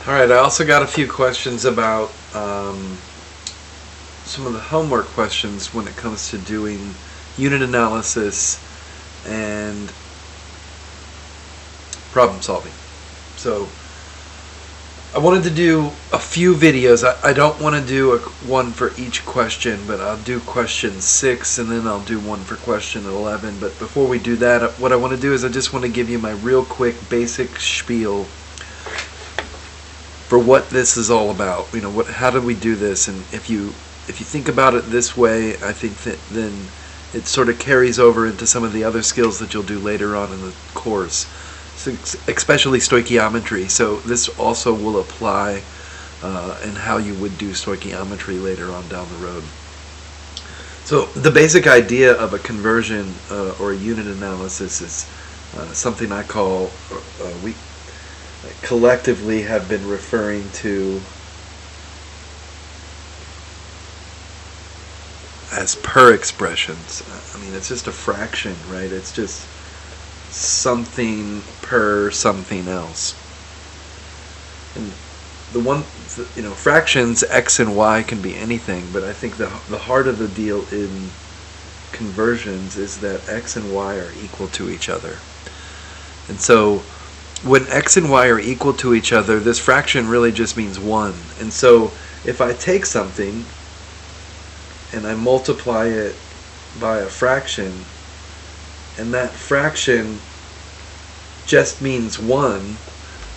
Alright, I also got a few questions about some of the homework questions when it comes to doing unit analysis and problem solving. So I wanted to do a few videos. I don't want to do one for each question, but I'll do question 6 and then I'll do one for question 11. But before we do that, what I want to do is I just want to give you my real quick basic spiel for what this is all about. You know, how do we do this? And if you think about it this way, I think that then it sort of carries over into some of the other skills that you'll do later on in the course, so especially stoichiometry. So this also will apply in how you would do stoichiometry later on down the road. So the basic idea of a conversion or a unit analysis is something I call, we collectively have been referring to as per expressions. I mean, it's just a fraction, right? It's just something per something else. And fractions, x and y, can be anything, but I think the heart of the deal in conversions is that x and y are equal to each other. And so when x and y are equal to each other, this fraction really just means 1. And so if I take something and I multiply it by a fraction, and that fraction just means 1,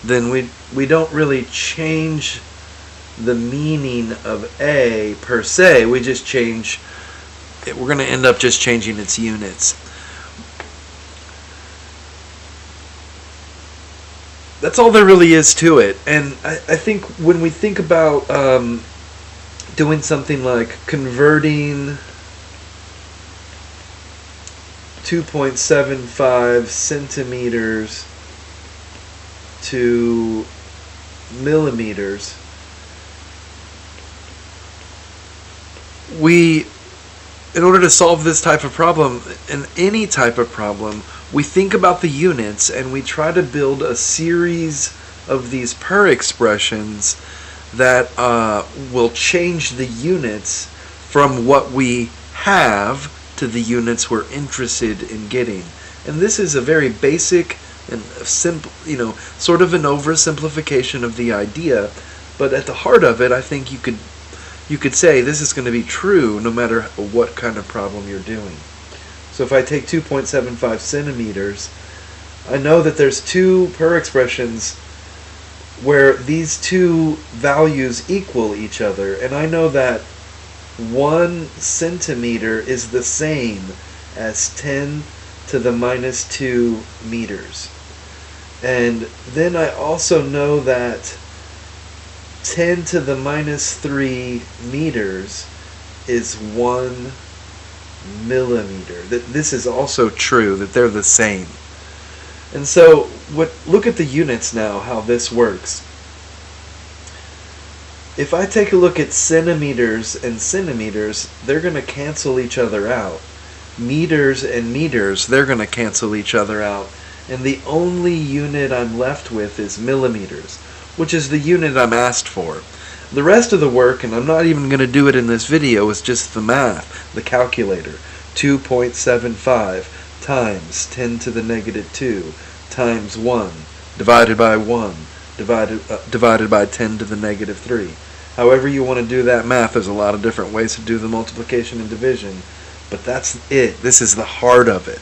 then we don't really change the meaning of A per se. We just change it. We're going to end up just changing its units. That's all there really is to it. And I think when we think about doing something like converting 2.75 centimeters to millimeters, in order to solve this type of problem, and any type of problem, we think about the units and we try to build a series of these per expressions that will change the units from what we have to the units we're interested in getting. And this is a very basic and simple, sort of an oversimplification of the idea, but at the heart of it, I think you could say this is going to be true no matter what kind of problem you're doing. So if I take 2.75 centimeters, I know that there's two per expressions where these two values equal each other, and I know that 1 centimeter is the same as 10 to the minus 2 meters. And then I also know that 10 to the minus 3 meters is 1 millimeter. That this is also true, that they're the same. And so look at the units now, how this works. If I take a look at centimeters and centimeters, they're going to cancel each other out. Meters and meters, they're going to cancel each other out. And the only unit I'm left with is millimeters, which is the unit I'm asked for. The rest of the work, and I'm not even going to do it in this video, is just the math, the calculator. 2.75 times 10 to the negative 2 times 1 divided by 1 divided by 10 to the negative 3. However you want to do that math, there's a lot of different ways to do the multiplication and division, but that's it. This is the heart of it.